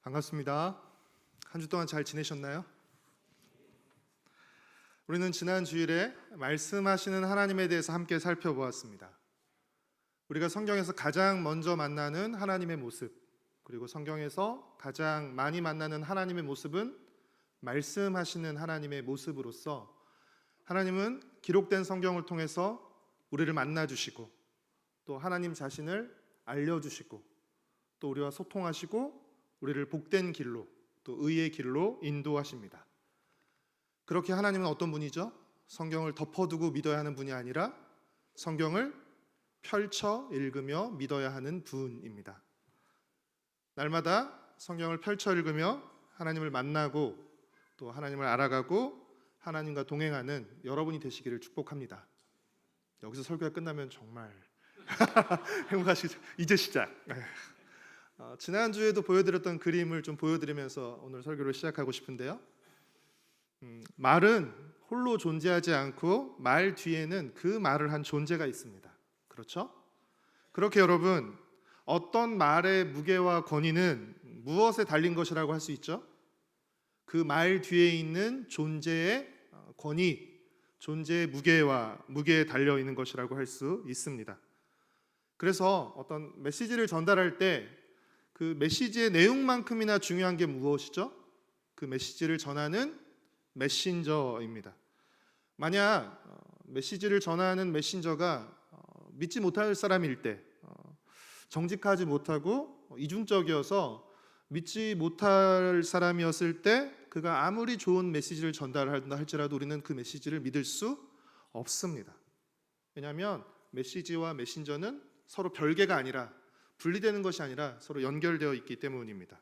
반갑습니다. 한 주 동안 잘 지내셨나요? 우리는 지난 주일에 말씀하시는 하나님에 대해서 함께 살펴보았습니다. 우리가 성경에서 가장 먼저 만나는 하나님의 모습, 그리고 성경에서 가장 많이 만나는 하나님의 모습은 말씀하시는 하나님의 모습으로서 하나님은 기록된 성경을 통해서 우리를 만나주시고 또 하나님 자신을 알려주시고 또 우리와 소통하시고 우리를 복된 길로 또 의의 길로 인도하십니다. 그렇게 하나님은 어떤 분이죠? 성경을 덮어두고 믿어야 하는 분이 아니라 성경을 펼쳐 읽으며 믿어야 하는 분입니다. 날마다 성경을 펼쳐 읽으며 하나님을 만나고 또 하나님을 알아가고 하나님과 동행하는 여러분이 되시기를 축복합니다. 여기서 설교가 끝나면 정말 행복하시죠? 이제 시작. 지난주에도 보여드렸던 그림을 좀 보여드리면서 오늘 설교를 시작하고 싶은데요. 말은 홀로 존재하지 않고 말 뒤에는 그 말을 한 존재가 있습니다. 그렇죠? 그렇게 여러분, 어떤 말의 무게와 권위는 무엇에 달린 것이라고 할 수 있죠? 그 말 뒤에 있는 존재의 권위, 존재의 무게에 달려 있는 것이라고 할 수 있습니다. 그래서 어떤 메시지를 전달할 때 그 메시지의 내용만큼이나 중요한 게 무엇이죠? 그 메시지를 전하는 메신저입니다. 만약 메시지를 전하는 메신저가 믿지 못할 사람일 때, 정직하지 못하고 이중적이어서 믿지 못할 사람이었을 때 그가 아무리 좋은 메시지를 전달한다 할지라도 우리는 그 메시지를 믿을 수 없습니다. 왜냐하면 메시지와 메신저는 서로 별개가 아니라 분리되는 것이 아니라 서로 연결되어 있기 때문입니다.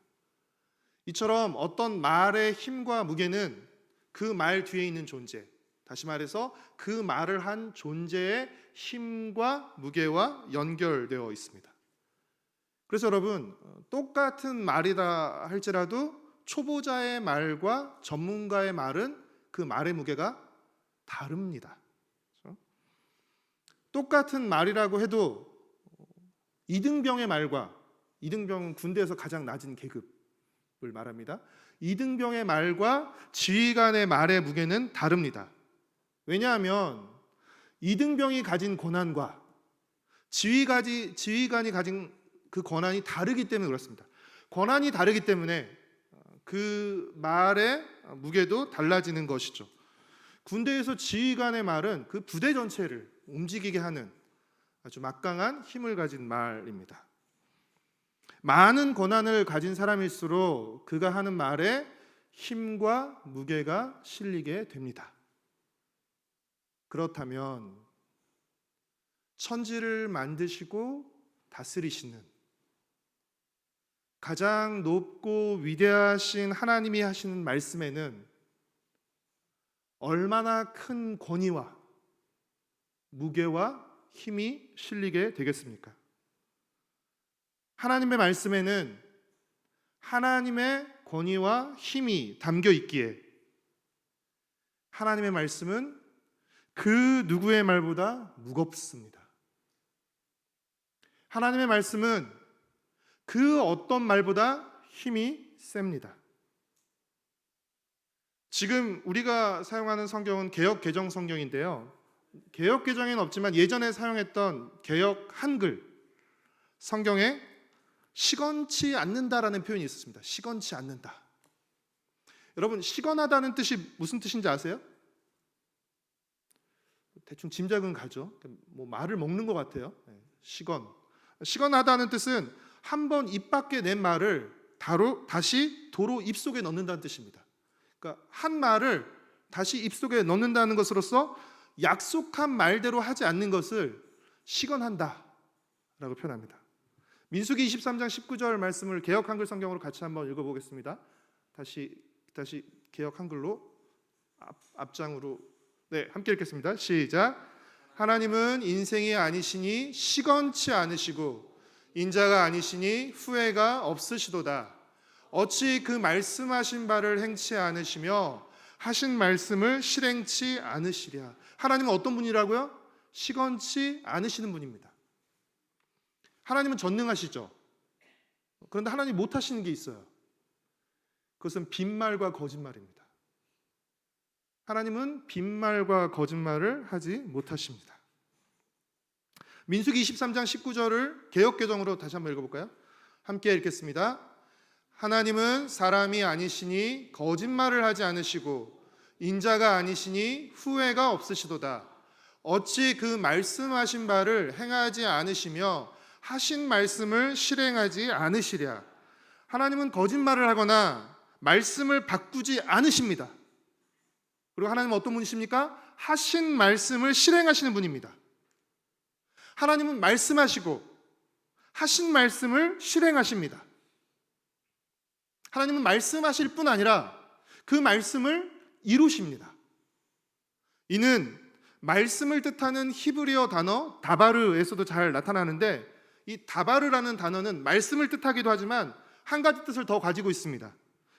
이처럼 어떤 말의 힘과 무게는 그 말 뒤에 있는 존재, 다시 말해서 그 말을 한 존재의 힘과 무게와 연결되어 있습니다. 그래서 여러분, 똑같은 말이다 할지라도 초보자의 말과 전문가의 말은 그 말의 무게가 다릅니다. 그렇죠? 똑같은 말이라고 해도 이등병의 말과, 이등병은 군대에서 가장 낮은 계급을 말합니다. 이등병의 말과 지휘관의 말의 무게는 다릅니다. 왜냐하면 이등병이 가진 권한과 지휘관이 가진 그 권한이 다르기 때문에 그렇습니다. 권한이 다르기 때문에 그 말의 무게도 달라지는 것이죠. 군대에서 지휘관의 말은 그 부대 전체를 움직이게 하는 아주 막강한 힘을 가진 말입니다. 많은 권한을 가진 사람일수록 그가 하는 말에 힘과 무게가 실리게 됩니다. 그렇다면 천지를 만드시고 다스리시는 가장 높고 위대하신 하나님이 하시는 말씀에는 얼마나 큰 권위와 무게와 힘이 실리게 되겠습니까? 하나님의 말씀에는 하나님의 권위와 힘이 담겨 있기에 하나님의 말씀은 그 누구의 말보다 무겁습니다. 하나님의 말씀은 그 어떤 말보다 힘이 셉니다. 지금 우리가 사용하는 성경은 개역 개정 성경인데요. 개역 개정에는 없지만 예전에 사용했던 개역 한글 성경에 시건치 않는다라는 표현이 있었습니다. 시건치 않는다. 여러분, 시건하다는 뜻이 무슨 뜻인지 아세요? 대충 짐작은 가죠. 뭐 말을 먹는 것 같아요. 시건하다는 뜻은 한 번 입 밖에 낸 말을 다시 도로 입속에 넣는다는 뜻입니다. 그러니까 한 말을 다시 입속에 넣는다는 것으로서 약속한 말대로 하지 않는 것을 시건한다 라고 표현합니다. 민수기 23장 19절 말씀을 개역 한글 성경으로 같이 한번 읽어보겠습니다. 다시 개역 한글로 앞장으로 함께 읽겠습니다. 시작. 하나님은 인생이 아니시니 시건치 않으시고 인자가 아니시니 후회가 없으시도다. 어찌 그 말씀하신 바를 행치 않으시며 하신 말씀을 실행치 않으시랴. 하나님은 어떤 분이라고요? 시건치 않으시는 분입니다. 하나님은 전능하시죠. 그런데 하나님 못하시는 게 있어요. 그것은 빈말과 거짓말입니다. 하나님은 빈말과 거짓말을 하지 못하십니다. 민수기 23장 19절을 개역개정으로 다시 한번 읽어볼까요? 함께 읽겠습니다. 하나님은 사람이 아니시니 거짓말을 하지 않으시고 인자가 아니시니 후회가 없으시도다. 어찌 그 말씀하신 바를 행하지 않으시며 하신 말씀을 실행하지 않으시랴. 하나님은 거짓말을 하거나 말씀을 바꾸지 않으십니다. 그리고 하나님은 어떤 분이십니까? 하신 말씀을 실행하시는 분입니다. 하나님은 말씀하시고 하신 말씀을 실행하십니다. 하나님은 말씀하실 뿐 아니라 그 말씀을 이루십니다. 이는 말씀을 뜻하는 히브리어 단어 다바르에서도 잘 나타나는데, 이 다바르라는 단어는 말씀을 뜻하기도 하지만 한 가지 뜻을 더 가지고 있습니다.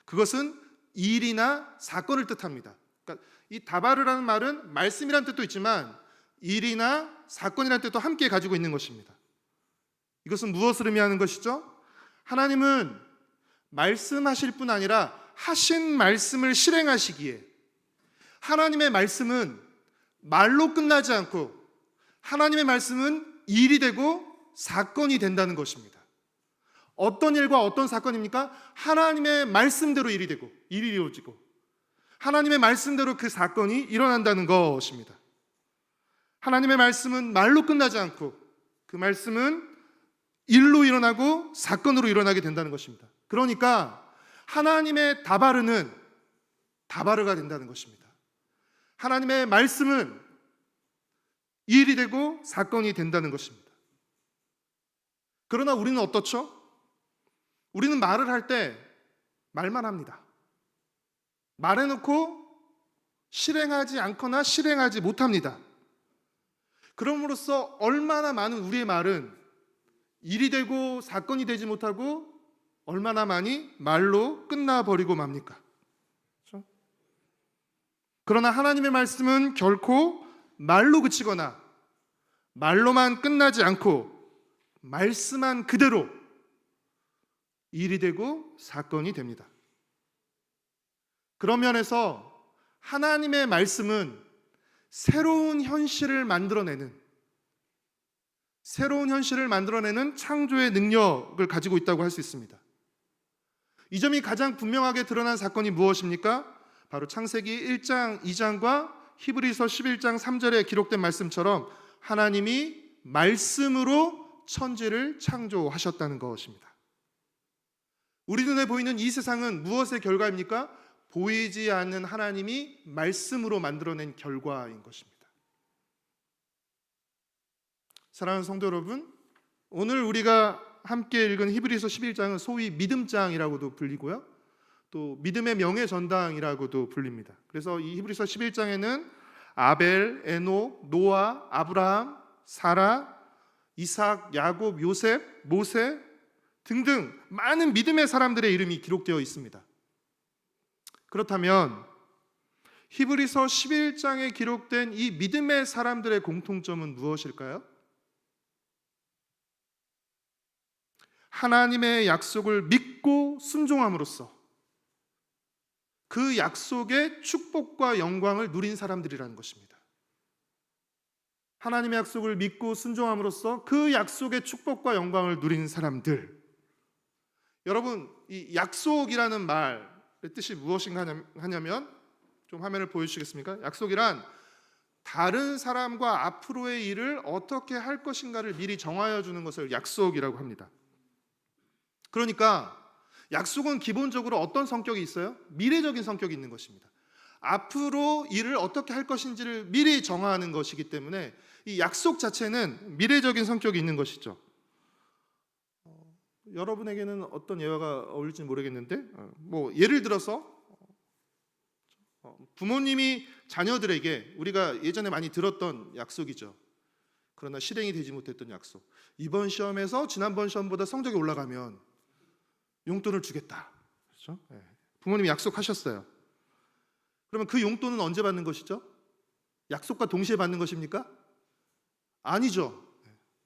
그것은 일이나 사건을 뜻합니다. 그러니까 이 다바르라는 말은 말씀이라는 뜻도 있지만 일이나 사건이라는 뜻도 함께 가지고 있는 것입니다. 이것은 무엇을 의미하는 것이죠? 하나님은 말씀하실 뿐 아니라 하신 말씀을 실행하시기에, 하나님의 말씀은 말로 끝나지 않고 하나님의 말씀은 일이 되고 사건이 된다는 것입니다. 어떤 일과 어떤 사건입니까? 하나님의 말씀대로 일이 되고 일이 이루어지고 하나님의 말씀대로 그 사건이 일어난다는 것입니다. 하나님의 말씀은 말로 끝나지 않고 그 말씀은 일로 일어나고 사건으로 일어나게 된다는 것입니다. 그러니까 하나님의 다바르는 다바르가 된다는 것입니다. 하나님의 말씀은 일이 되고 사건이 된다는 것입니다. 그러나 우리는 어떻죠? 우리는 말을 할 때 말만 합니다. 말해놓고 실행하지 않거나 실행하지 못합니다. 그럼으로써 얼마나 많은 우리의 말은 일이 되고 사건이 되지 못하고 얼마나 많이 말로 끝나버리고 맙니까? 그렇죠? 그러나 하나님의 말씀은 결코 말로 그치거나 말로만 끝나지 않고 말씀한 그대로 일이 되고 사건이 됩니다. 그런 면에서 하나님의 말씀은 새로운 현실을 만들어내는 창조의 능력을 가지고 있다고 할 수 있습니다. 이 점이 가장 분명하게 드러난 사건이 무엇입니까? 바로 창세기 1장 2장과 히브리서 11장 3절에 기록된 말씀처럼 하나님이 말씀으로 천지를 창조하셨다는 것입니다. 우리 눈에 보이는 이 세상은 무엇의 결과입니까? 보이지 않는 하나님이 말씀으로 만들어낸 결과인 것입니다. 사랑하는 성도 여러분, 오늘 우리가 함께 읽은 히브리서 11장은 소위 믿음장이라고도 불리고요, 또 믿음의 명예전당이라고도 불립니다. 그래서 이 히브리서 11장에는 아벨, 에녹, 노아, 아브라함, 사라, 이삭, 야곱, 요셉, 모세 등등 많은 믿음의 사람들의 이름이 기록되어 있습니다. 그렇다면 히브리서 11장에 기록된 이 믿음의 사람들의 공통점은 무엇일까요? 하나님의 약속을 믿고 순종함으로써 그 약속의 축복과 영광을 누린 사람들이라는 것입니다. 하나님의 약속을 믿고 순종함으로써 그 약속의 축복과 영광을 누린 사람들. 여러분, 이 약속이라는 말의 뜻이 무엇인가 하냐면, 좀 화면을 보여주시겠습니까? 약속이란 다른 사람과 앞으로의 일을 어떻게 할 것인가를 미리 정하여 주는 것을 약속이라고 합니다. 그러니까 약속은 기본적으로 어떤 성격이 있어요? 미래적인 성격이 있는 것입니다. 앞으로 일을 어떻게 할 것인지를 미리 정하는 것이기 때문에 이 약속 자체는 미래적인 성격이 있는 것이죠. 여러분에게는 어떤 예화가 어울릴지 모르겠는데, 예를 들어서 부모님이 자녀들에게, 우리가 예전에 많이 들었던 약속이죠. 그러나 실행이 되지 못했던 약속. 이번 시험에서 지난번 시험보다 성적이 올라가면 용돈을 주겠다. 그렇죠? 부모님이 약속하셨어요. 그러면 그 용돈은 언제 받는 것이죠? 약속과 동시에 받는 것입니까? 아니죠.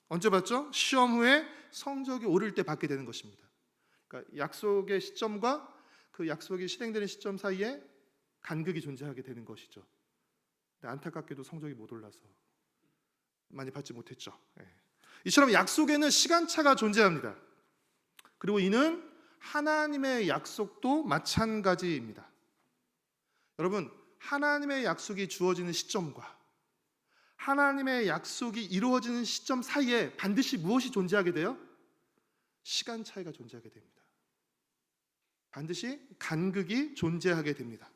언제 받죠? 시험 후에 성적이 오를 때 받게 되는 것입니다. 그러니까 약속의 시점과 그 그 약속이 실행되는 시점 사이에 간극이 존재하게 되는 것이죠. 근데 안타깝게도 성적이 못 올라서 많이 받지 못했죠. 이처럼 약속에는 시간차가 존재합니다. 그리고 이는 하나님의 약속도 마찬가지입니다. 여러분, 하나님의 약속이 주어지는 시점과 하나님의 약속이 이루어지는 시점 사이에 반드시 무엇이 존재하게 돼요? 시간 차이가 존재하게 됩니다. 반드시 간극이 존재하게 됩니다.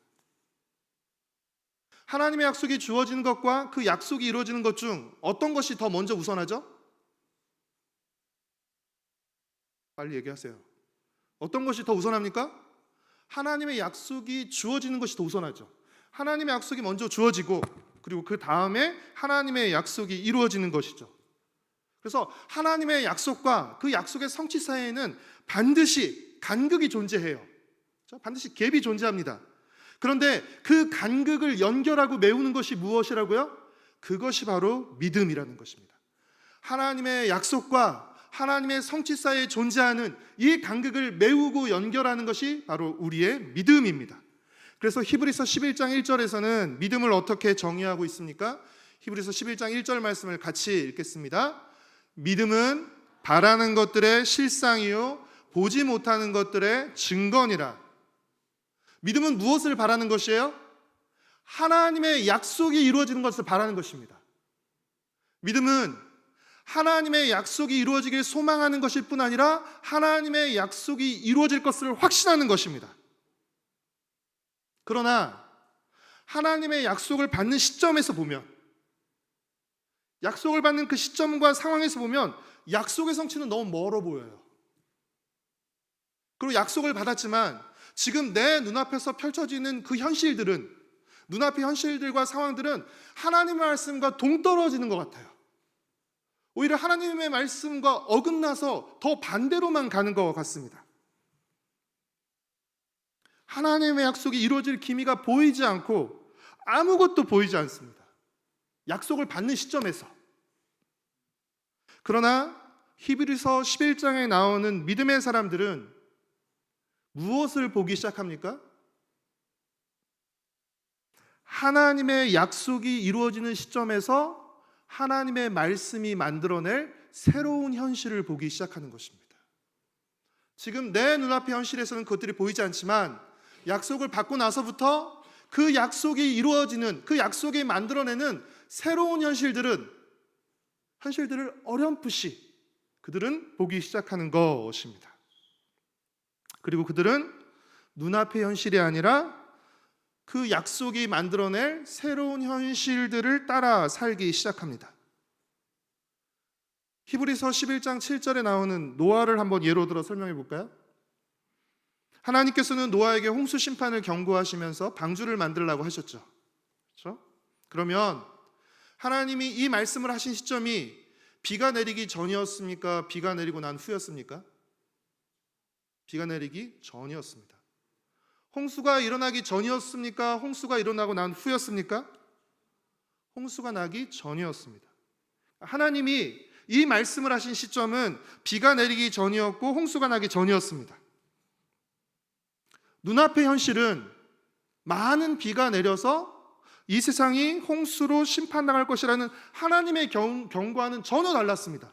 하나님의 약속이 주어지는 것과 그 약속이 이루어지는 것 중 어떤 것이 더 먼저 우선하죠? 빨리 얘기하세요. 어떤 것이 더 우선합니까? 하나님의 약속이 주어지는 것이 더 우선하죠. 하나님의 약속이 먼저 주어지고 그리고 그 다음에 하나님의 약속이 이루어지는 것이죠. 그래서 하나님의 약속과 그 약속의 성취 사이에는 반드시 간극이 존재해요. 반드시 갭이 존재합니다. 그런데 그 간극을 연결하고 메우는 것이 무엇이라고요? 그것이 바로 믿음이라는 것입니다. 하나님의 약속과 하나님의 성취 사이에 존재하는 이 간극을 메우고 연결하는 것이 바로 우리의 믿음입니다. 그래서 히브리서 11장 1절에서는 믿음을 어떻게 정의하고 있습니까? 히브리서 11장 1절 말씀을 같이 읽겠습니다. 믿음은 바라는 것들의 실상이요 보지 못하는 것들의 증거니라. 믿음은 무엇을 바라는 것이에요? 하나님의 약속이 이루어지는 것을 바라는 것입니다. 믿음은 하나님의 약속이 이루어지길 소망하는 것일 뿐 아니라 하나님의 약속이 이루어질 것을 확신하는 것입니다. 그러나 하나님의 약속을 받는 시점에서 보면, 약속을 받는 그 시점과 상황에서 보면 약속의 성취는 너무 멀어 보여요. 그리고 약속을 받았지만 지금 내 눈앞에서 펼쳐지는 그 현실들은, 눈앞의 현실들과 상황들은 하나님의 말씀과 동떨어지는 것 같아요. 오히려 하나님의 말씀과 어긋나서 더 반대로만 가는 것 같습니다. 하나님의 약속이 이루어질 기미가 보이지 않고 아무것도 보이지 않습니다. 약속을 받는 시점에서. 그러나 히브리서 11장에 나오는 믿음의 사람들은 무엇을 보기 시작합니까? 하나님의 약속이 이루어지는 시점에서 하나님의 말씀이 만들어낼 새로운 현실을 보기 시작하는 것입니다. 지금 내 눈앞의 현실에서는 그것들이 보이지 않지만 약속을 받고 나서부터 그 약속이 이루어지는, 그 약속이 만들어내는 새로운 현실들을 어렴풋이 그들은 보기 시작하는 것입니다. 그리고 그들은 눈앞의 현실이 아니라 그 약속이 만들어낼 새로운 현실들을 따라 살기 시작합니다. 히브리서 11장 7절에 나오는 노아를 한번 예로 들어 설명해 볼까요? 하나님께서는 노아에게 홍수 심판을 경고하시면서 방주를 만들라고 하셨죠. 그렇죠? 그러면 하나님이 이 말씀을 하신 시점이 비가 내리기 전이었습니까? 비가 내리고 난 후였습니까? 비가 내리기 전이었습니다. 홍수가 일어나기 전이었습니까? 홍수가 일어나고 난 후였습니까? 홍수가 나기 전이었습니다. 하나님이 이 말씀을 하신 시점은 비가 내리기 전이었고 홍수가 나기 전이었습니다. 눈앞의 현실은 많은 비가 내려서 이 세상이 홍수로 심판당할 것이라는 하나님의 경고와는 전혀 달랐습니다.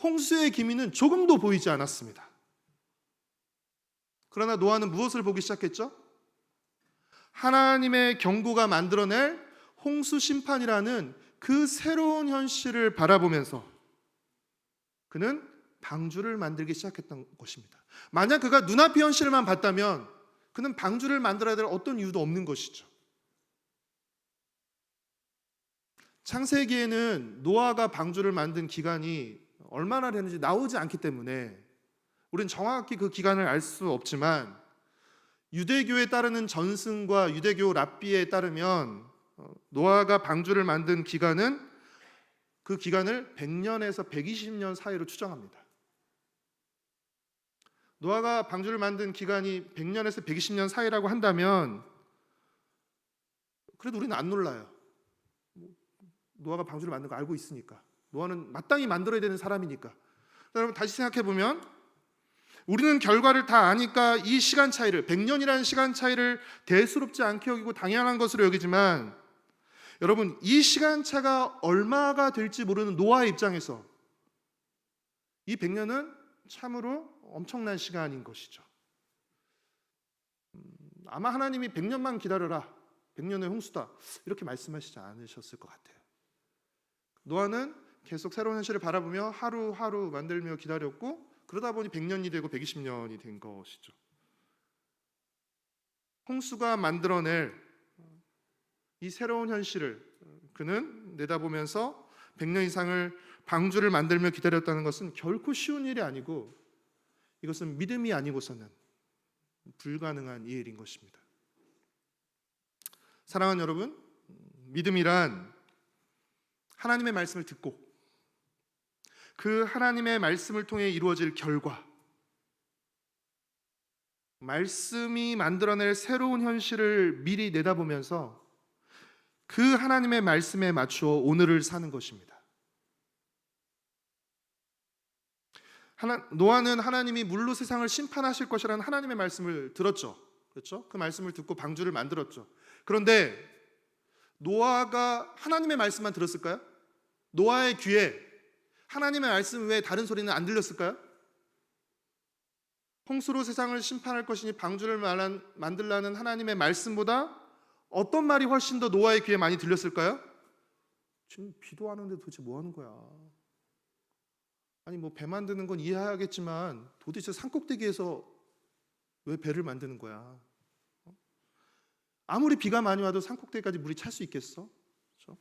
홍수의 기미는 조금도 보이지 않았습니다. 그러나 노아는 무엇을 보기 시작했죠? 하나님의 경고가 만들어낼 홍수 심판이라는 그 새로운 현실을 바라보면서 그는 방주를 만들기 시작했던 것입니다. 만약 그가 눈앞의 현실만 봤다면 그는 방주를 만들어야 될 어떤 이유도 없는 것이죠. 창세기에는 노아가 방주를 만든 기간이 얼마나 되는지 나오지 않기 때문에 우리는 정확히 그 기간을 알 수 없지만 유대교에 따르는 전승과 유대교 랍비에 따르면 노아가 방주를 만든 기간은 그 기간을 100년에서 120년 사이로 추정합니다. 노아가 방주를 만든 기간이 100년에서 120년 사이라고 한다면 그래도 우리는 안 놀라요. 노아가 방주를 만든 거 알고 있으니까. 노아는 마땅히 만들어야 되는 사람이니까. 여러분 다시 생각해 보면 우리는 결과를 다 아니까 이 시간 차이를, 100년이라는 시간 차이를 대수롭지 않게 여기고 당연한 것으로 여기지만, 여러분, 이 시간차가 얼마가 될지 모르는 노아의 입장에서 이 100년은 참으로 엄청난 시간인 것이죠. 아마 하나님이 100년만 기다려라, 100년의 홍수다, 이렇게 말씀하시지 않으셨을 것 같아요. 노아는 계속 새로운 현실을 바라보며 하루하루 만들며 기다렸고, 그러다 보니 100년이 되고 120년이 된 것이죠. 홍수가 만들어낼 이 새로운 현실을 그는 내다보면서 100년 이상을 방주를 만들며 기다렸다는 것은 결코 쉬운 일이 아니고, 이것은 믿음이 아니고서는 불가능한 일인 것입니다. 사랑하는 여러분, 믿음이란 하나님의 말씀을 듣고 그 하나님의 말씀을 통해 이루어질 결과, 말씀이 만들어낼 새로운 현실을 미리 내다보면서 그 하나님의 말씀에 맞추어 오늘을 사는 것입니다. 노아는 하나님이 물로 세상을 심판하실 것이라는 하나님의 말씀을 들었죠. 그렇죠? 그 말씀을 듣고 방주를 만들었죠. 그런데 노아가 하나님의 말씀만 들었을까요? 노아의 귀에 하나님의 말씀 외에 다른 소리는 안 들렸을까요? 홍수로 세상을 심판할 것이니 방주를 만들라는 하나님의 말씀보다 어떤 말이 훨씬 더 노아의 귀에 많이 들렸을까요? 지금 비도 안 오는데 도대체 뭐 하는 거야? 아니 뭐 배 만드는 건 이해하겠지만 도대체 산꼭대기에서 왜 배를 만드는 거야? 아무리 비가 많이 와도 산꼭대기까지 물이 찰 수 있겠어? 그렇죠?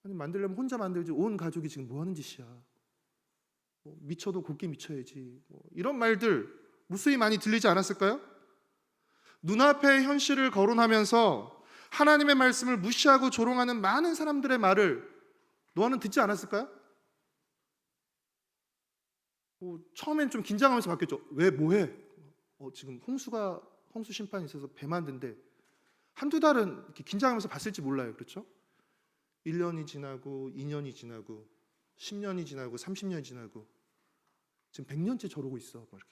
아니 만들려면 혼자 만들지 온 가족이 지금 뭐 하는 짓이야? 미쳐도 곱게 미쳐야지. 이런 말들 무수히 많이 들리지 않았을까요? 눈앞의 현실을 거론하면서 하나님의 말씀을 무시하고 조롱하는 많은 사람들의 말을 노아는 듣지 않았을까요? 처음엔 좀 긴장하면서 봤겠죠. 왜 뭐해? 지금 홍수 심판이 있어서 배 만든데 한두 달은 이렇게 긴장하면서 봤을지 몰라요. 그렇죠? 1년이 지나고 2년이 지나고 10년이 지나고 30년이 지나고 지금 100년째 저러고 있어. 이렇게.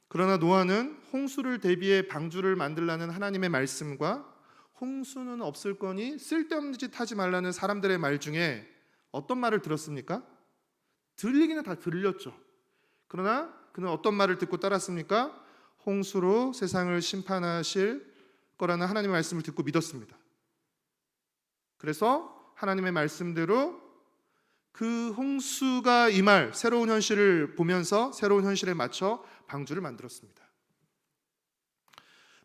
그러나 노아는 홍수를 대비해 방주를 만들라는 하나님의 말씀과 홍수는 없을 거니 쓸데없는 짓 하지 말라는 사람들의 말 중에 어떤 말을 들었습니까? 들리기는 다 들렸죠. 그러나 그는 어떤 말을 듣고 따랐습니까? 홍수로 세상을 심판하실 거라는 하나님의 말씀을 듣고 믿었습니다. 그래서 하나님의 말씀대로 그 홍수가 임할 새로운 현실을 보면서 새로운 현실에 맞춰 방주를 만들었습니다.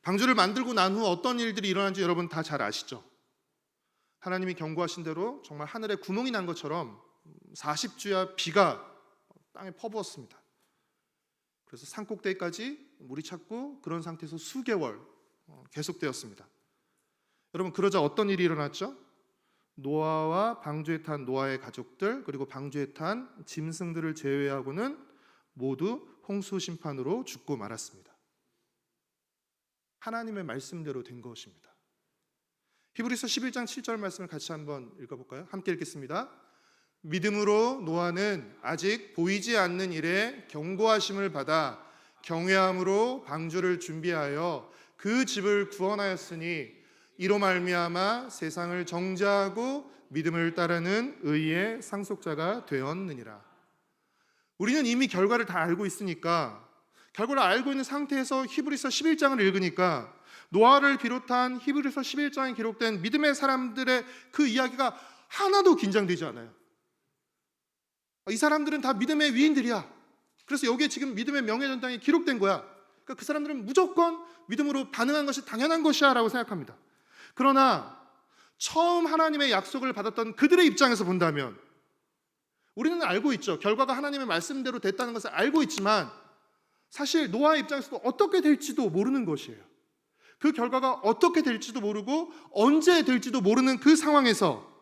방주를 만들고 난 후 어떤 일들이 일어난지 여러분 다 잘 아시죠? 하나님이 경고하신 대로 정말 하늘에 구멍이 난 것처럼 40주야 비가 땅에 퍼부었습니다. 그래서 산꼭대기까지 물이 찼고 그런 상태에서 수개월 계속되었습니다. 여러분 그러자 어떤 일이 일어났죠? 노아와 방주에 탄 노아의 가족들 그리고 방주에 탄 짐승들을 제외하고는 모두 홍수 심판으로 죽고 말았습니다. 하나님의 말씀대로 된 것입니다. 히브리서 11장 7절 말씀을 같이 한번 읽어볼까요? 함께 읽겠습니다. 믿음으로 노아는 아직 보이지 않는 일에 경고하심을 받아 경외함으로 방주를 준비하여 그 집을 구원하였으니 이로 말미암아 세상을 정죄하고 믿음을 따르는 의의 상속자가 되었느니라. 우리는 이미 결과를 다 알고 있으니까 결과를 알고 있는 상태에서 히브리서 11장을 읽으니까 노아를 비롯한 히브리서 11장에 기록된 믿음의 사람들의 그 이야기가 하나도 긴장되지 않아요. 이 사람들은 다 믿음의 위인들이야. 그래서 여기에 지금 믿음의 명예전당이 기록된 거야. 그러니까 그 사람들은 무조건 믿음으로 반응한 것이 당연한 것이야 라고 생각합니다. 그러나 처음 하나님의 약속을 받았던 그들의 입장에서 본다면 우리는 알고 있죠. 결과가 하나님의 말씀대로 됐다는 것을 알고 있지만 사실 노아의 입장에서도 어떻게 될지도 모르는 것이에요. 그 결과가 어떻게 될지도 모르고 언제 될지도 모르는 그 상황에서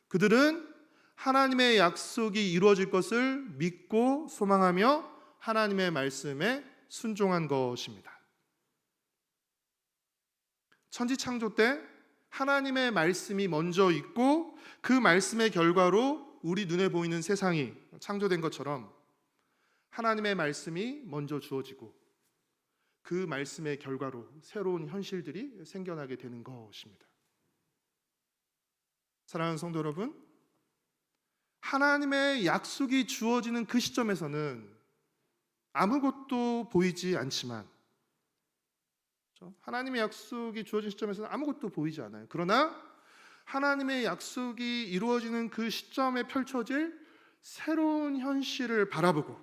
그들은 하나님의 약속이 이루어질 것을 믿고 소망하며 하나님의 말씀에 순종한 것입니다. 천지창조 때 하나님의 말씀이 먼저 있고 그 말씀의 결과로 우리 눈에 보이는 세상이 창조된 것처럼 하나님의 말씀이 먼저 주어지고 그 말씀의 결과로 새로운 현실들이 생겨나게 되는 것입니다. 사랑하는 성도 여러분, 하나님의 약속이 주어지는 그 시점에서는 아무것도 보이지 않지만, 하나님의 약속이 주어진 시점에서는 아무것도 보이지 않아요. 그러나 하나님의 약속이 이루어지는 그 시점에 펼쳐질 새로운 현실을 바라보고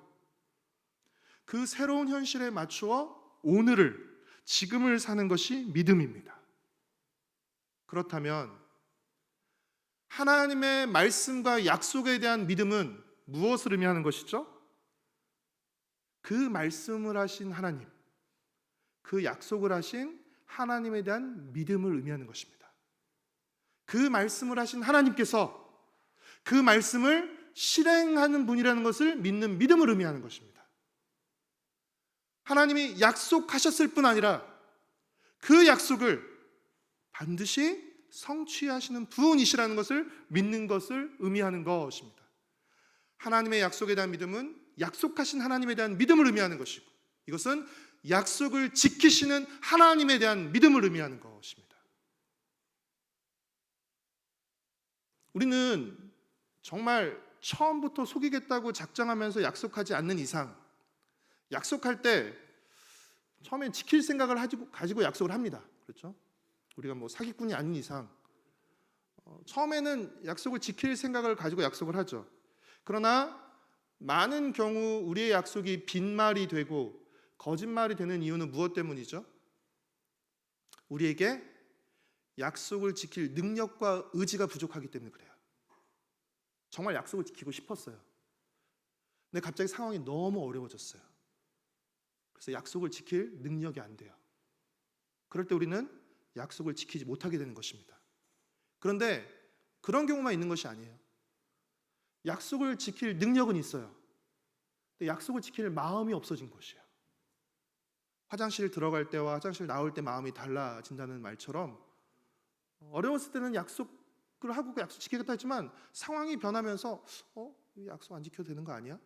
그 새로운 현실에 맞추어 오늘을, 지금을 사는 것이 믿음입니다. 그렇다면 하나님의 말씀과 약속에 대한 믿음은 무엇을 의미하는 것이죠? 그 말씀을 하신 하나님, 그 약속을 하신 하나님에 대한 믿음을 의미하는 것입니다. 그 말씀을 하신 하나님께서 그 말씀을 실행하는 분이라는 것을 믿는 믿음을 의미하는 것입니다. 하나님이 약속하셨을 뿐 아니라 그 약속을 반드시 성취하시는 분이시라는 것을 믿는 것을 의미하는 것입니다. 하나님의 약속에 대한 믿음은 약속하신 하나님에 대한 믿음을 의미하는 것이고, 이것은 약속을 지키시는 하나님에 대한 믿음을 의미하는 것입니다. 우리는 정말 처음부터 속이겠다고 작정하면서 약속하지 않는 이상, 약속할 때 처음엔 지킬 생각을 가지고 약속을 합니다. 그렇죠? 우리가 사기꾼이 아닌 이상 처음에는 약속을 지킬 생각을 가지고 약속을 하죠. 그러나 많은 경우 우리의 약속이 빈말이 되고 거짓말이 되는 이유는 무엇 때문이죠? 우리에게 약속을 지킬 능력과 의지가 부족하기 때문에 그래요. 정말 약속을 지키고 싶었어요. 근데 갑자기 상황이 너무 어려워졌어요. 그래서 약속을 지킬 능력이 안 돼요. 그럴 때 우리는 약속을 지키지 못하게 되는 것입니다. 그런데 그런 경우만 있는 것이 아니에요. 약속을 지킬 능력은 있어요. 근데 약속을 지킬 마음이 없어진 것이에요. 화장실 들어갈 때와 화장실 나올 때 마음이 달라진다는 말처럼 어려웠을 때는 약속을 하고 약속 지키겠다 했지만 상황이 변하면서 약속 안 지켜도 되는 거 아니야?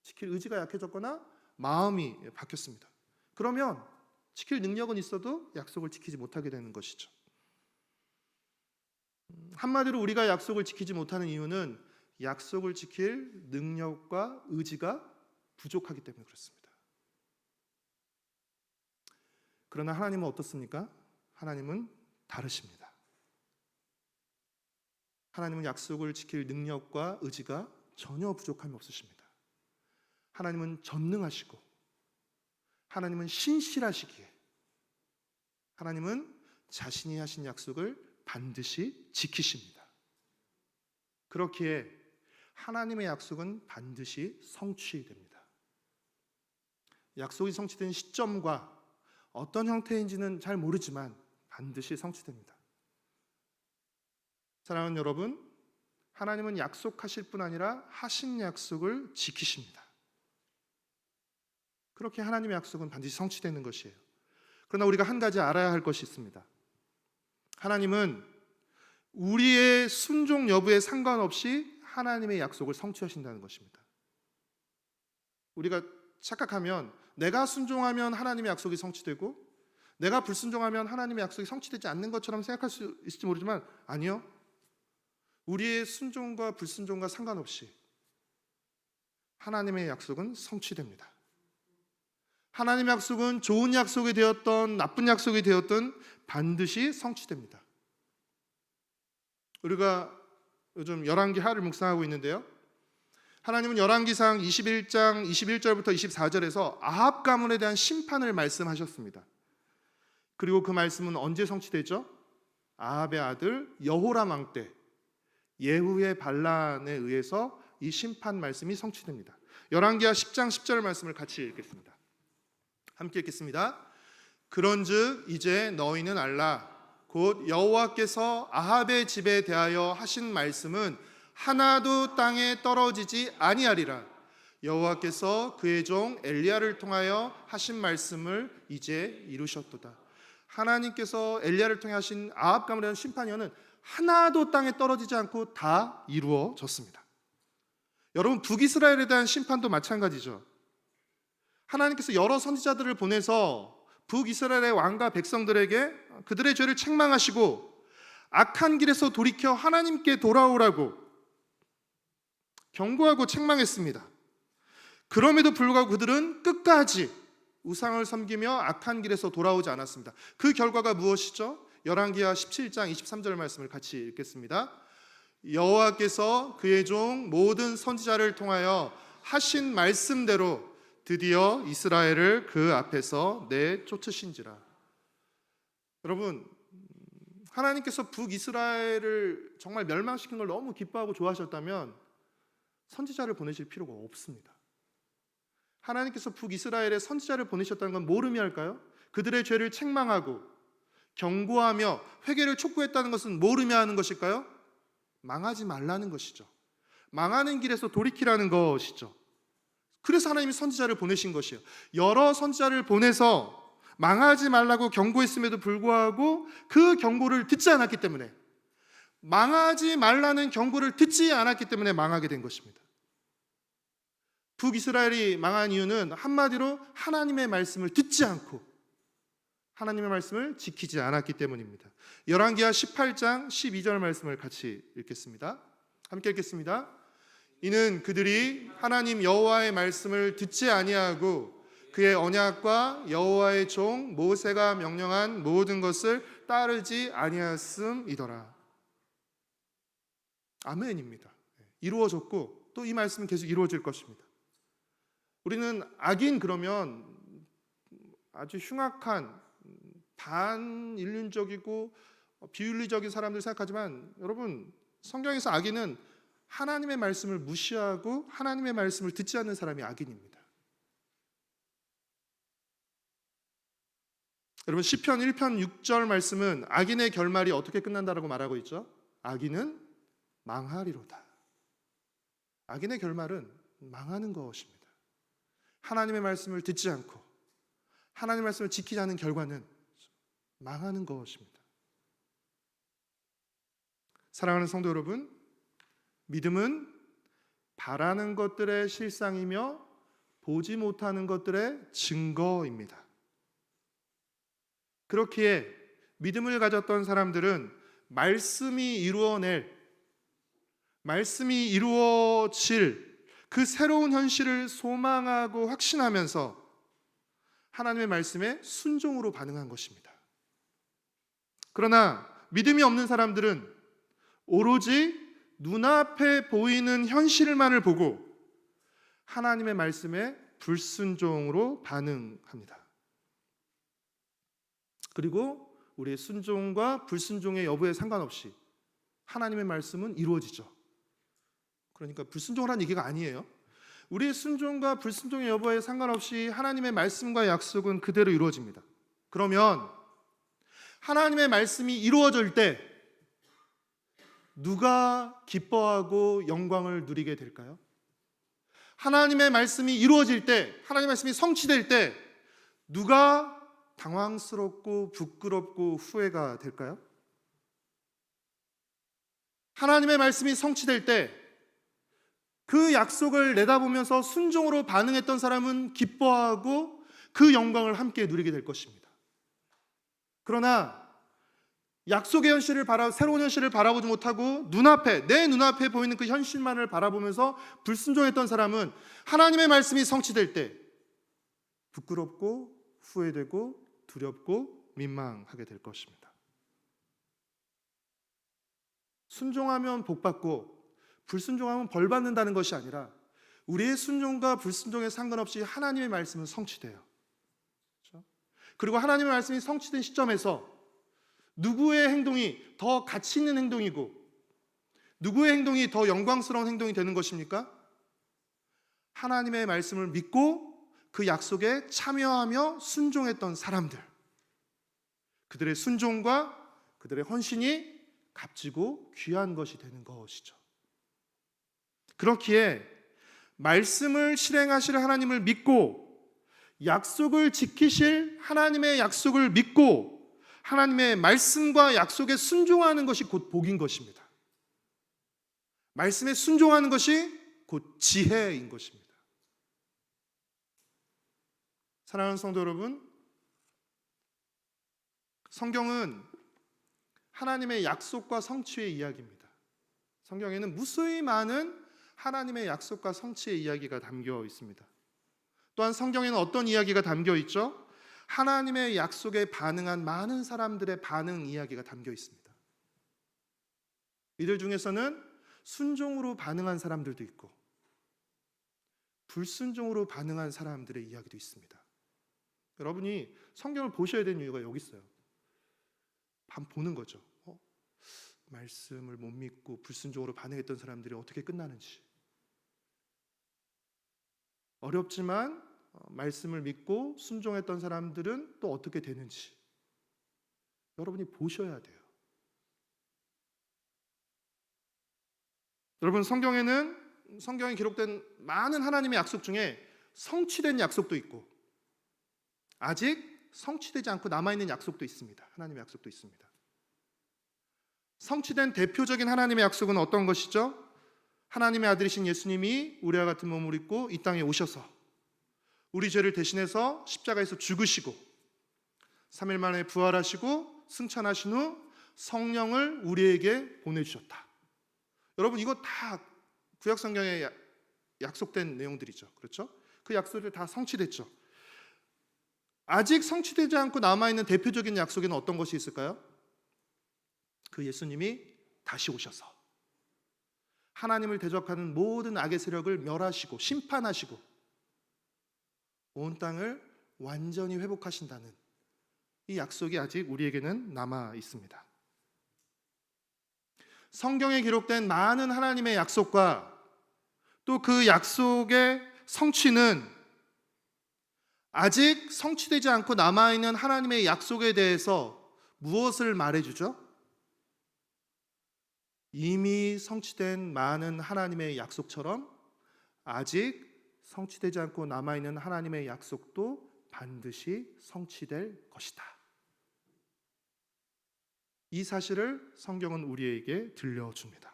지킬 의지가 약해졌거나 마음이 바뀌었습니다. 그러면 지킬 능력은 있어도 약속을 지키지 못하게 되는 것이죠. 한마디로 우리가 약속을 지키지 못하는 이유는 약속을 지킬 능력과 의지가 부족하기 때문에 그렇습니다. 그러나 하나님은 어떻습니까? 하나님은 다르십니다. 하나님은 약속을 지킬 능력과 의지가 전혀 부족함이 없으십니다. 하나님은 전능하시고 하나님은 신실하시기에 하나님은 자신이 하신 약속을 반드시 지키십니다. 그렇기에 하나님의 약속은 반드시 성취됩니다. 약속이 성취된 시점과 어떤 형태인지는 잘 모르지만 반드시 성취됩니다. 사랑하는 여러분, 하나님은 약속하실 뿐 아니라 하신 약속을 지키십니다. 그렇게 하나님의 약속은 반드시 성취되는 것이에요. 그러나 우리가 한 가지 알아야 할 것이 있습니다. 하나님은 우리의 순종 여부에 상관없이 하나님의 약속을 성취하신다는 것입니다. 우리가 착각하면 내가 순종하면 하나님의 약속이 성취되고 내가 불순종하면 하나님의 약속이 성취되지 않는 것처럼 생각할 수 있을지 모르지만 아니요. 우리의 순종과 불순종과 상관없이 하나님의 약속은 성취됩니다. 하나님의 약속은 좋은 약속이 되었던 나쁜 약속이 되었던 반드시 성취됩니다. 우리가 요즘 열왕기 하를 묵상하고 있는데요. 하나님은 열왕기상 21장 21절부터 24절에서 아합 가문에 대한 심판을 말씀하셨습니다. 그리고 그 말씀은 언제 성취되죠? 아합의 아들 여호람 왕 때 예후의 반란에 의해서 이 심판 말씀이 성취됩니다. 열왕기하 10장 10절 말씀을 같이 읽겠습니다. 함께 읽겠습니다. 그런즉 이제 너희는 알라 곧 여호와께서 아합의 집에 대하여 하신 말씀은 하나도 땅에 떨어지지 아니하리라. 여호와께서 그의 종 엘리야를 통하여 하신 말씀을 이제 이루셨도다. 하나님께서 엘리야를 통해 하신 아합 가문에 대한 심판이여는 하나도 땅에 떨어지지 않고 다 이루어졌습니다. 여러분, 북이스라엘에 대한 심판도 마찬가지죠. 하나님께서 여러 선지자들을 보내서 북이스라엘의 왕과 백성들에게 그들의 죄를 책망하시고 악한 길에서 돌이켜 하나님께 돌아오라고 경고하고 책망했습니다. 그럼에도 불구하고 그들은 끝까지 우상을 섬기며 악한 길에서 돌아오지 않았습니다. 그 결과가 무엇이죠? 열왕기하 17장 23절 말씀을 같이 읽겠습니다. 여호와께서 그의 종 모든 선지자를 통하여 하신 말씀대로 드디어 이스라엘을 그 앞에서 내쫓으신지라. 여러분, 하나님께서 북이스라엘을 정말 멸망시킨 걸 너무 기뻐하고 좋아하셨다면 선지자를 보내실 필요가 없습니다. 하나님께서 북이스라엘에 선지자를 보내셨다는 건 뭘 의미할까요? 그들의 죄를 책망하고 경고하며 회개를 촉구했다는 것은 뭘 의미하는 것일까요? 망하지 말라는 것이죠. 망하는 길에서 돌이키라는 것이죠. 그래서 하나님이 선지자를 보내신 것이에요. 여러 선지자를 보내서 망하지 말라고 경고했음에도 불구하고 그 경고를 듣지 않았기 때문에, 망하지 말라는 경고를 듣지 않았기 때문에 망하게 된 것입니다. 북이스라엘이 망한 이유는 한마디로 하나님의 말씀을 듣지 않고 하나님의 말씀을 지키지 않았기 때문입니다. 열왕기하 18장 12절 말씀을 같이 읽겠습니다. 함께 읽겠습니다. 이는 그들이 하나님 여호와의 말씀을 듣지 아니하고 그의 언약과 여호와의 종 모세가 명령한 모든 것을 따르지 아니하였음이더라. 아멘입니다. 이루어졌고 또 이 말씀은 계속 이루어질 것입니다. 우리는 악인 그러면 아주 흉악한 반인륜적이고 비윤리적인 사람들 생각하지만, 여러분, 성경에서 악인은 하나님의 말씀을 무시하고 하나님의 말씀을 듣지 않는 사람이 악인입니다. 여러분, 시편 1편 6절 말씀은 악인의 결말이 어떻게 끝난다라고 말하고 있죠? 악인은 망하리로다. 악인의 결말은 망하는 것입니다. 하나님의 말씀을 듣지 않고 하나님의 말씀을 지키지 않는 결과는 망하는 것입니다. 사랑하는 성도 여러분, 믿음은 바라는 것들의 실상이며 보지 못하는 것들의 증거입니다. 그렇기에 믿음을 가졌던 사람들은 말씀이 이루어질 그 새로운 현실을 소망하고 확신하면서 하나님의 말씀에 순종으로 반응한 것입니다. 그러나 믿음이 없는 사람들은 오로지 눈앞에 보이는 현실만을 보고 하나님의 말씀에 불순종으로 반응합니다. 그리고 우리의 순종과 불순종의 여부에 상관없이 하나님의 말씀은 이루어지죠. 그러니까 불순종을 하는 얘기가 아니에요. 우리의 순종과 불순종의 여부에 상관없이 하나님의 말씀과 약속은 그대로 이루어집니다. 그러면 하나님의 말씀이 이루어질 때 누가 기뻐하고 영광을 누리게 될까요? 하나님의 말씀이 이루어질 때, 하나님의 말씀이 성취될 때 누가 당황스럽고 부끄럽고 후회가 될까요? 하나님의 말씀이 성취될 때 그 약속을 내다보면서 순종으로 반응했던 사람은 기뻐하고 그 영광을 함께 누리게 될 것입니다. 그러나 약속의 현실을 새로운 현실을 바라보지 못하고 내 눈앞에 보이는 그 현실만을 바라보면서 불순종했던 사람은 하나님의 말씀이 성취될 때 부끄럽고 후회되고 두렵고 민망하게 될 것입니다. 순종하면 복받고 불순종하면 벌받는다는 것이 아니라 우리의 순종과 불순종에 상관없이 하나님의 말씀은 성취돼요. 그렇죠? 그리고 하나님의 말씀이 성취된 시점에서 누구의 행동이 더 가치 있는 행동이고 누구의 행동이 더 영광스러운 행동이 되는 것입니까? 하나님의 말씀을 믿고 그 약속에 참여하며 순종했던 사람들, 그들의 순종과 그들의 헌신이 값지고 귀한 것이 되는 것이죠. 그렇기에 말씀을 실행하실 하나님을 믿고 약속을 지키실 하나님의 약속을 믿고 하나님의 말씀과 약속에 순종하는 것이 곧 복인 것입니다. 말씀에 순종하는 것이 곧 지혜인 것입니다. 사랑하는 성도 여러분, 성경은 하나님의 약속과 성취의 이야기입니다. 성경에는 무수히 많은 하나님의 약속과 성취의 이야기가 담겨 있습니다. 또한 성경에는 어떤 이야기가 담겨 있죠? 하나님의 약속에 반응한 많은 사람들의 반응 이야기가 담겨 있습니다. 이들 중에서는 순종으로 반응한 사람들도 있고 불순종으로 반응한 사람들의 이야기도 있습니다. 여러분이 성경을 보셔야 되는 이유가 여기 있어요. 보는 거죠. 말씀을 못 믿고 불순종으로 반응했던 사람들이 어떻게 끝나는지. 어렵지만 말씀을 믿고 순종했던 사람들은 또 어떻게 되는지 여러분이 보셔야 돼요. 여러분, 성경에 기록된 많은 하나님의 약속 중에 성취된 약속도 있고 아직 성취되지 않고 남아있는 약속도 있습니다. 하나님의 약속도 있습니다. 성취된 대표적인 하나님의 약속은 어떤 것이죠? 하나님의 아들이신 예수님이 우리와 같은 몸을 입고 이 땅에 오셔서 우리 죄를 대신해서 십자가에서 죽으시고 3일 만에 부활하시고 승천하신 후 성령을 우리에게 보내주셨다. 여러분, 이거 다 구약 성경에 약속된 내용들이죠. 그렇죠? 그 약속들 다 성취됐죠. 아직 성취되지 않고 남아있는 대표적인 약속에는 어떤 것이 있을까요? 그 예수님이 다시 오셔서 하나님을 대적하는 모든 악의 세력을 멸하시고 심판하시고 온 땅을 완전히 회복하신다는 이 약속이 아직 우리에게는 남아 있습니다. 성경에 기록된 많은 하나님의 약속과 또 그 약속의 성취는 아직 성취되지 않고 남아있는 하나님의 약속에 대해서 무엇을 말해주죠? 이미 성취된 많은 하나님의 약속처럼 아직 성취되지 않고 남아있는 하나님의 약속도 반드시 성취될 것이다. 이 사실을 성경은 우리에게 들려줍니다.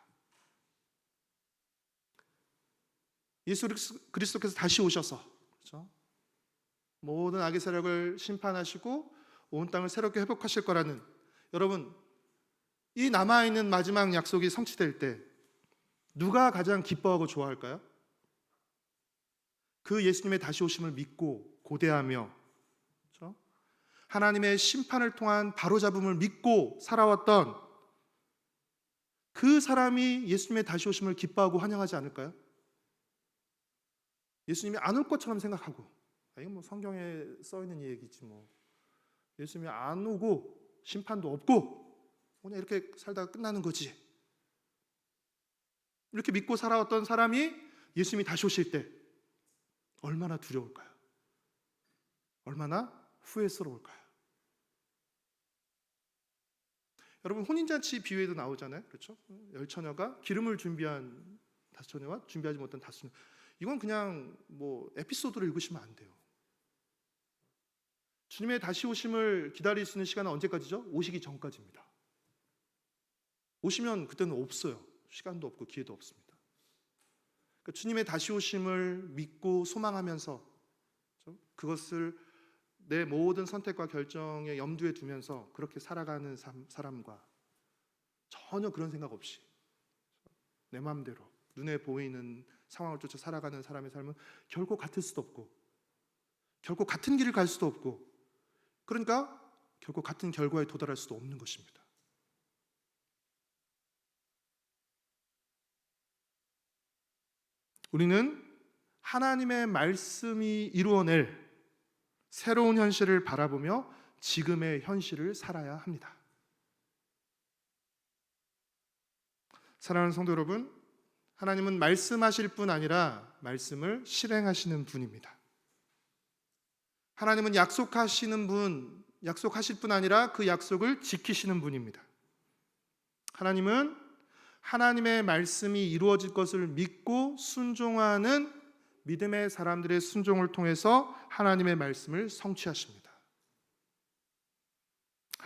예수 그리스도께서 다시 오셔서, 그렇죠? 모든 악의 세력을 심판하시고 온 땅을 새롭게 회복하실 거라는, 여러분, 이 남아있는 마지막 약속이 성취될 때 누가 가장 기뻐하고 좋아할까요? 그 예수님의 다시 오심을 믿고 고대하며, 그렇죠? 하나님의 심판을 통한 바로잡음을 믿고 살아왔던 그 사람이 예수님의 다시 오심을 기뻐하고 환영하지 않을까요? 예수님이 안 올 것처럼 생각하고, 이건 뭐 성경에 써 있는 얘기지 뭐, 예수님이 안 오고 심판도 없고 그냥 이렇게 살다가 끝나는 거지, 이렇게 믿고 살아왔던 사람이 예수님이 다시 오실 때 얼마나 두려울까요? 얼마나 후회스러울까요? 여러분, 혼인잔치 비유에도 나오잖아요. 그렇죠? 10처녀가 기름을 준비한 5처녀와 준비하지 못한 5처녀. 이건 그냥 뭐 에피소드를 읽으시면 안 돼요. 주님의 다시 오심을 기다릴 수 있는 시간은 언제까지죠? 오시기 전까지입니다. 오시면 그때는 없어요. 시간도 없고 기회도 없습니다. 그러니까 주님의 다시 오심을 믿고 소망하면서, 그렇죠? 그것을 내 모든 선택과 결정에 염두에 두면서 그렇게 살아가는 사람과 전혀 그런 생각 없이 내 마음대로 눈에 보이는 상황을 쫓아 살아가는 사람의 삶은 결코 같을 수도 없고 결코 같은 길을 갈 수도 없고, 그러니까 결코 같은 결과에 도달할 수도 없는 것입니다. 우리는 하나님의 말씀이 이루어낼 새로운 현실을 바라보며 지금의 현실을 살아야 합니다. 사랑하는 성도 여러분, 하나님은 말씀하실 뿐 아니라 말씀을 실행하시는 분입니다. 하나님은 약속하실 뿐 아니라 그 약속을 지키시는 분입니다. 하나님은 하나님의 말씀이 이루어질 것을 믿고 순종하는 믿음의 사람들의 순종을 통해서 하나님의 말씀을 성취하십니다.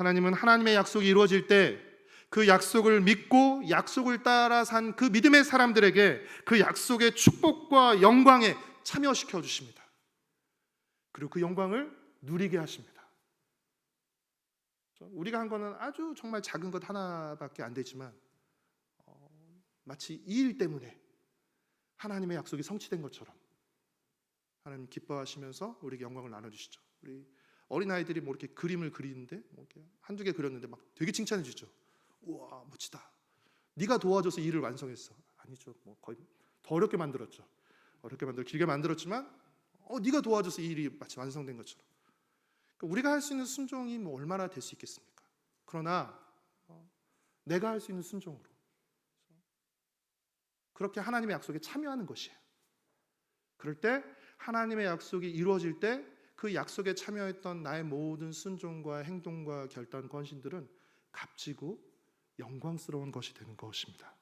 하나님은 하나님의 약속이 이루어질 때 그 약속을 믿고 약속을 따라 산 그 믿음의 사람들에게 그 약속의 축복과 영광에 참여시켜 주십니다. 그리고 그 영광을 누리게 하십니다. 우리가 한 거는 아주 정말 작은 것 하나밖에 안 되지만 마치 이 일 때문에 하나님의 약속이 성취된 것처럼 하나님 기뻐하시면서 우리에게 영광을 나눠주시죠. 우리 어린아이들이 뭐 이렇게 그림을 그리는데 뭐 이렇게 한두 개 그렸는데 막 되게 칭찬해 주죠. 우와 멋지다. 네가 도와줘서 이 일을 완성했어. 아니죠. 뭐 거의 더 어렵게 만들었죠. 길게 만들었지만 네가 도와줘서 이 일이 마치 완성된 것처럼. 그러니까 우리가 할 수 있는 순종이 뭐 얼마나 될 수 있겠습니까? 그러나 내가 할 수 있는 순종으로 그렇게 하나님의 약속에 참여하는 것이에요. 그럴 때 하나님의 약속이 이루어질 때 그 약속에 참여했던 나의 모든 순종과 행동과 결단, 헌신들은 값지고 영광스러운 것이 되는 것입니다.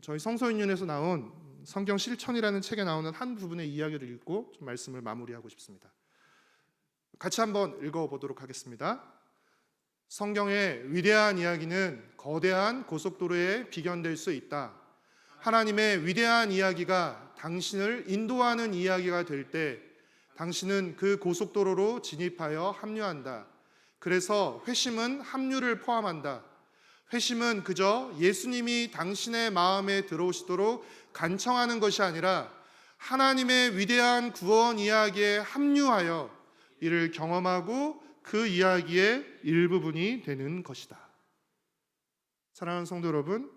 저희 성서인륜에서 나온 성경 실천이라는 책에 나오는 한 부분의 이야기를 읽고 좀 말씀을 마무리하고 싶습니다. 같이 한번 읽어보도록 하겠습니다. 성경의 위대한 이야기는 거대한 고속도로에 비견될 수 있다. 하나님의 위대한 이야기가 당신을 인도하는 이야기가 될 때 당신은 그 고속도로로 진입하여 합류한다. 그래서 회심은 합류를 포함한다. 회심은 그저 예수님이 당신의 마음에 들어오시도록 간청하는 것이 아니라 하나님의 위대한 구원 이야기에 합류하여 이를 경험하고 그 이야기의 일부분이 되는 것이다. 사랑하는 성도 여러분,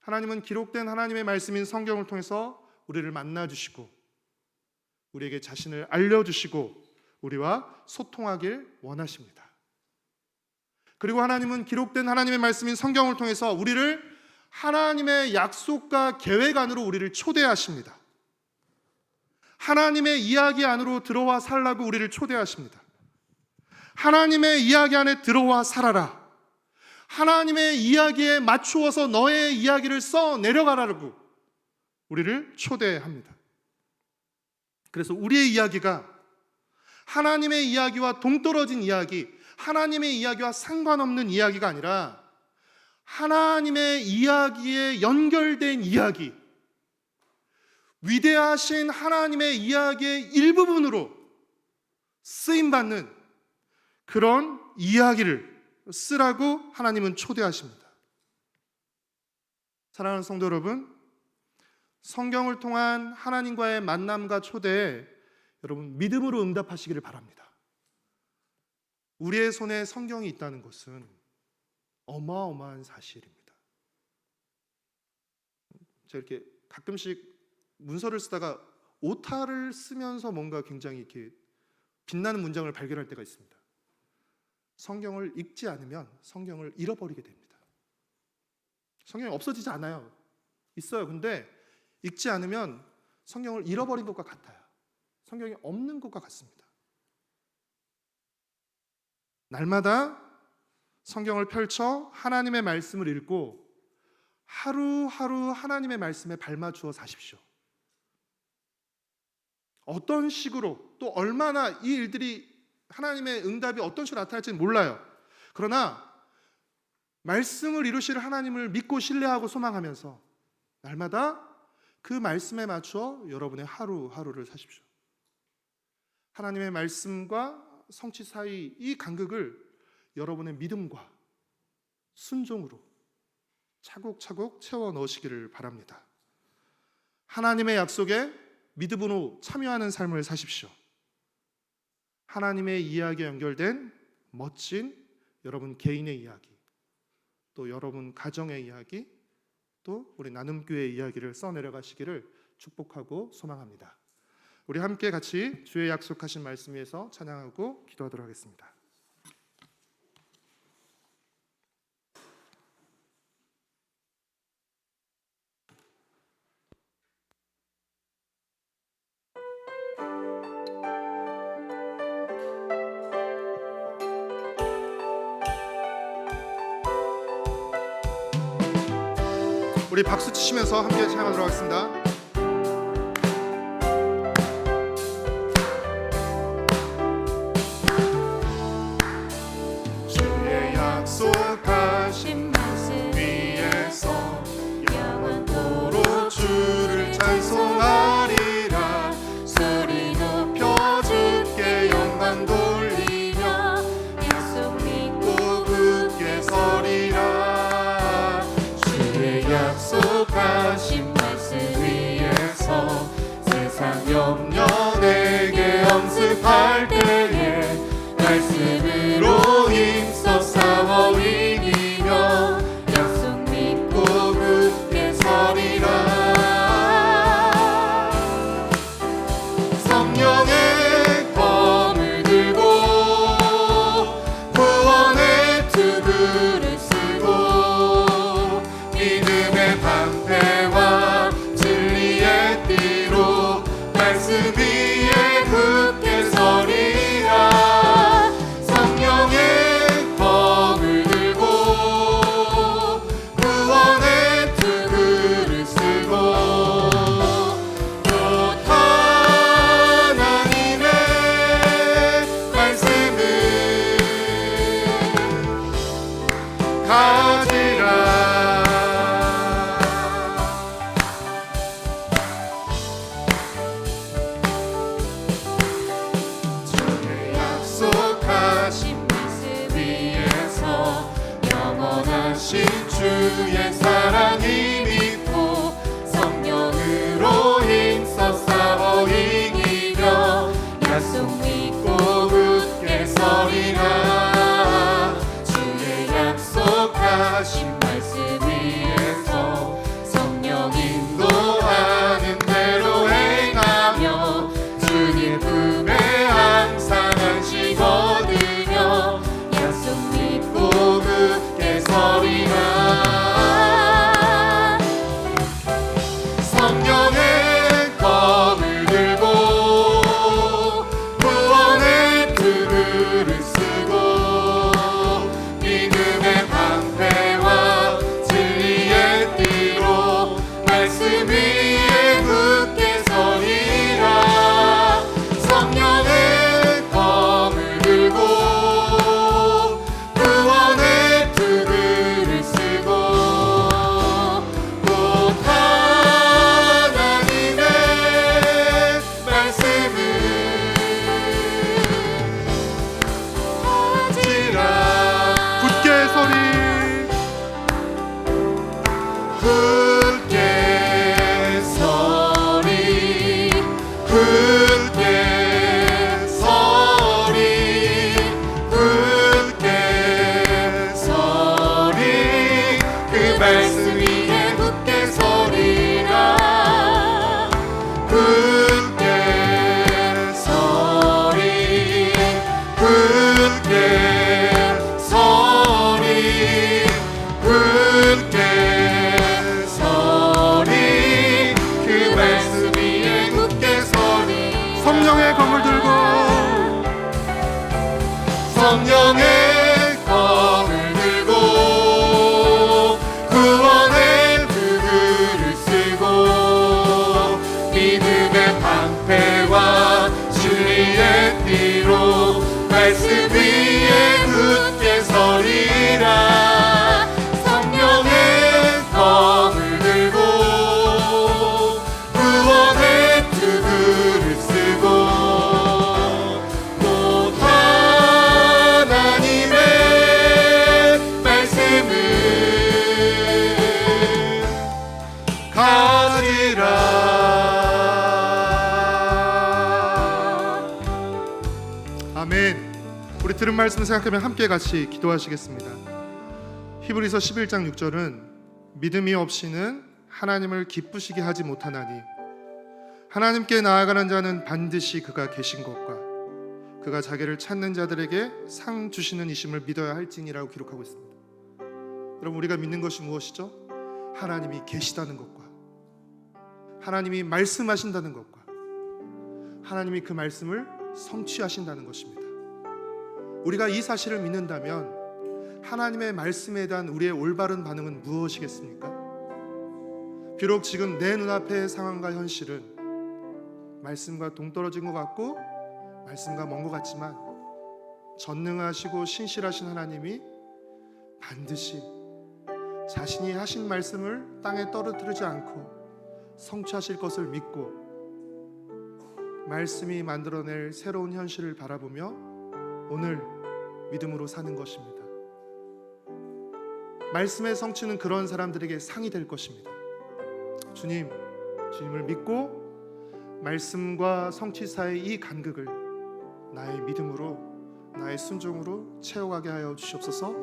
하나님은 기록된 하나님의 말씀인 성경을 통해서 우리를 만나주시고 우리에게 자신을 알려주시고 우리와 소통하길 원하십니다. 그리고 하나님은 기록된 하나님의 말씀인 성경을 통해서 우리를 하나님의 약속과 계획 안으로 우리를 초대하십니다. 하나님의 이야기 안으로 들어와 살라고 우리를 초대하십니다. 하나님의 이야기 안에 들어와 살아라. 하나님의 이야기에 맞추어서 너의 이야기를 써 내려가라고 우리를 초대합니다. 그래서 우리의 이야기가 하나님의 이야기와 동떨어진 이야기, 하나님의 이야기와 상관없는 이야기가 아니라 하나님의 이야기에 연결된 이야기, 위대하신 하나님의 이야기의 일부분으로 쓰임받는 그런 이야기를 쓰라고 하나님은 초대하십니다. 사랑하는 성도 여러분, 성경을 통한 하나님과의 만남과 초대에 여러분 믿음으로 응답하시기를 바랍니다. 우리의 손에 성경이 있다는 것은 어마어마한 사실입니다. 제가 이렇게 가끔씩 문서를 쓰다가 오타를 쓰면서 뭔가 굉장히 이렇게 빛나는 문장을 발견할 때가 있습니다. 성경을 읽지 않으면 성경을 잃어버리게 됩니다. 성경이 없어지지 않아요. 있어요. 근데 읽지 않으면 성경을 잃어버린 것과 같아요. 성경이 없는 것과 같습니다. 날마다 성경을 펼쳐 하나님의 말씀을 읽고 하루하루 하나님의 말씀에 발맞추어 사십시오. 어떤 식으로 또 얼마나 이 일들이 하나님의 응답이 어떤 식으로 나타날지는 몰라요. 그러나 말씀을 이루실 하나님을 믿고 신뢰하고 소망하면서 날마다 그 말씀에 맞춰 여러분의 하루하루를 사십시오. 하나님의 말씀과 성취 사이 이 간극을 여러분의 믿음과 순종으로 차곡차곡 채워 넣으시기를 바랍니다. 하나님의 약속에 믿음으로 참여하는 삶을 사십시오. 하나님의 이야기에 연결된 멋진 여러분 개인의 이야기, 또 여러분 가정의 이야기, 또 우리 나눔교회의 이야기를 써내려가시기를 축복하고 소망합니다. 우리 함께 같이 주의 약속하신 말씀 위에서 찬양하고 기도하도록 하겠습니다. 우리 박수 치시면서 함께 찬양하도록 하겠습니다. 찬송하리라. 소리 높여 주께 영광 돌리며 약속 믿고 굳게 서리라. 주의 약속하신 말씀 위에서 세상 염려 내게 엄습할 때에 말씀으로 힘써 싸워 이기며 약속 믿고 굳게 서리라. 성령의 검을 들고 구원의 투구를 쓰고 믿음의 방패와 진리의 띠로 말씀 위에 굳게 서리라. 성령의 검을 들고 구원의 투구를 쓰고 또 하나님의 말씀을 가지라. 주의 약속하신 말씀 위에서 영원하신 주의 사랑이 믿고 성령으로 힘써 싸워 이기며 약속 믿고 굳게 서리라. 주의 약속하신 말씀 위에서 성령 인도하는 대로 행하며 주님 품에 항상 안식 얻으며 약속 믿고 굳게 서리라. 성령의 검을 들고 구원의 투구를 쓰고 믿음의 방패와 진리의 띠로 말씀 위에 굳게 서리라. 성령의 검을 들고 구원의 투구를 쓰고 곧 하나님의 말씀을 가지라. 굳게 서리 굳게 서리 굳게 서리 굳게 서리 그 말씀 위에 굳게 서리라. 굳게 서리 굳게 서리 굳게 서리 그 말씀 위에 굳게 서리. 성령의 검을 들고 성령의 검을 들고 구원의 투구를 쓰고 믿음의 방패와 진리의 띠로 말씀 위에 굳게 서리라. 성령의 검을 들고 구원의 투구를 쓰고 곧 하나님의 말씀을 가지라. 아멘. 우리 들은 말씀 생각하며 함께 같이 기도하시겠습니다. 히브리서 11장 6절은 믿음이 없이는 하나님을 기쁘시게 하지 못하나니 하나님께 나아가는 자는 반드시 그가 계신 것과 그가 자기를 찾는 자들에게 상 주시는 이심을 믿어야 할지니라고 기록하고 있습니다. 여러분, 우리가 믿는 것이 무엇이죠? 하나님이 계시다는 것과 하나님이 말씀하신다는 것과 하나님이 그 말씀을 성취하신다는 것입니다. 우리가 이 사실을 믿는다면 하나님의 말씀에 대한 우리의 올바른 반응은 무엇이겠습니까? 비록 지금 내 눈앞의 상황과 현실은 말씀과 동떨어진 것 같고 말씀과 먼 것 같지만 전능하시고 신실하신 하나님이 반드시 자신이 하신 말씀을 땅에 떨어뜨리지 않고 성취하실 것을 믿고 말씀이 만들어낼 새로운 현실을 바라보며 오늘 믿음으로 사는 것입니다. 말씀의 성취는 그런 사람들에게 상이 될 것입니다. 주님을 믿고 말씀과 성취 사이의 이 간극을 나의 믿음으로, 나의 순종으로 채워가게 하여 주시옵소서.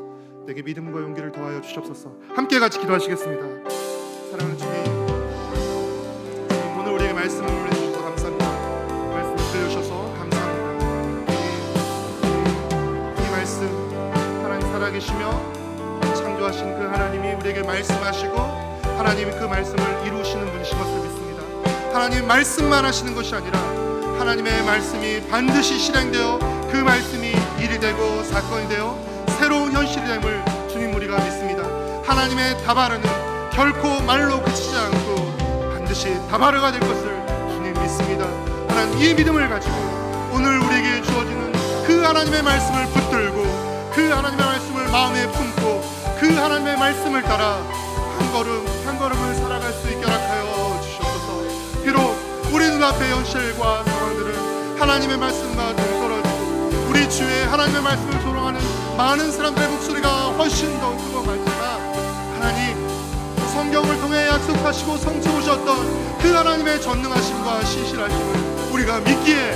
내게 믿음과 용기를 더하여 주시옵소서. 함께 같이 기도하시겠습니다. 사랑하는 주님, 오늘 우리에게 말씀을 올려주셔서 감사합니다. 말씀을 들려주셔서 감사합니다. 이 말씀, 하나님 살아계시며 창조하신 그 하나님이 우리에게 말씀하시고 하나님이 그 말씀을 이루시는 분이신 것을 믿습니다. 하나님 말씀만 하시는 것이 아니라 하나님의 말씀이 반드시 실행되어 그 말씀이 일이 되고 사건이 되어 새로운 현실이 됨을 주님 우리가 믿습니다. 하나님의 다바르는 결코 말로 그치지 않고 반드시 다바르가 될 것을 주님 믿습니다. 하나님 이 믿음을 가지고 오늘 우리에게 주어지는 그 하나님의 말씀을 붙들고 그 하나님의 말씀을 마음에 품고 그 하나님의 말씀을 따라 한 걸음 한 걸음을 살아갈 수 있게 허락하여 주시옵소서. 비록 우리 눈앞의 현실과 상황들은 하나님의 말씀과 동떨어지고 우리 주위에 하나님의 말씀을 조롱하는 많은 사람들의 목소리가 훨씬 더 크고 많지만 하나님 성경을 통해 약속하시고 성취하셨던 그 하나님의 전능하심과 신실하심을 우리가 믿기에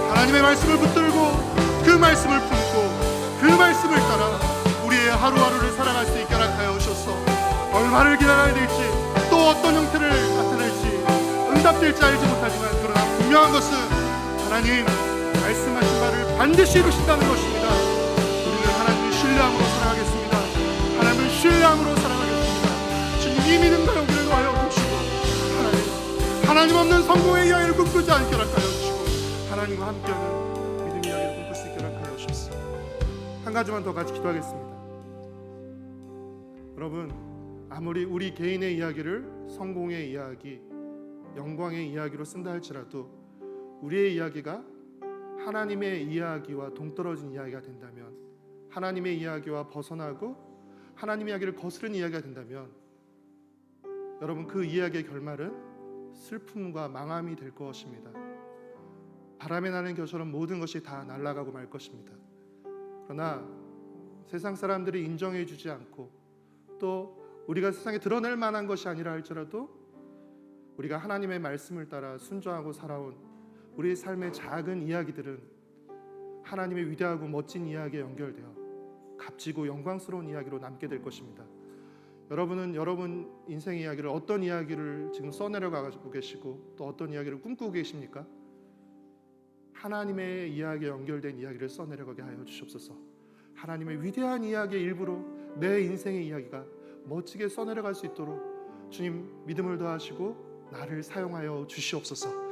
하나님의 말씀을 붙들고 그 말씀을 품고 그 말씀을 따라 우리의 하루하루를 살아갈 수 있게 허락하여 주셔서 얼마를 기다려야 될지 또 어떤 형태를 나타낼지 응답될지 알지 못하지만 그러나 분명한 것은 하나님 말씀하신 바를 반드시 이루신다는 것입니다. 우리는 하나님을 신뢰함으로 살아가겠습니다. 하나님을 신뢰함으로 살아가겠습니다. 주님 이 믿음과 용기를 더하여 주시고 하나님 없는 성공의 이야기를 꿈꾸지 않게 허락하여 주시고 하나님과 함께하는 믿음의 이야기를 꿈꿀 수 있게 허락하여 주십시오. 한 가지만 더 같이 기도하겠습니다. 여러분, 아무리 우리 개인의 이야기를 성공의 이야기, 영광의 이야기로 쓴다 할지라도 우리의 이야기가 하나님의 이야기와 동떨어진 이야기가 된다면, 하나님의 이야기와 벗어나고 하나님의 이야기를 거스르는 이야기가 된다면 여러분 그 이야기의 결말은 슬픔과 망함이 될 것입니다. 바람에 나는 겨처럼 모든 것이 다 날아가고 말 것입니다. 그러나 세상 사람들이 인정해 주지 않고 또 우리가 세상에 드러낼 만한 것이 아니라 할지라도 우리가 하나님의 말씀을 따라 순종하고 살아온 우리의 삶의 작은 이야기들은 하나님의 위대하고 멋진 이야기에 연결되어 값지고 영광스러운 이야기로 남게 될 것입니다. 여러분은 여러분 인생 이야기를 어떤 이야기를 지금 써내려가고 계시고 또 어떤 이야기를 꿈꾸고 계십니까? 하나님의 이야기에 연결된 이야기를 써내려가게 하여 주시옵소서. 하나님의 위대한 이야기의 일부로 내 인생의 이야기가 멋지게 써내려갈 수 있도록 주님 믿음을 더하시고 나를 사용하여 주시옵소서.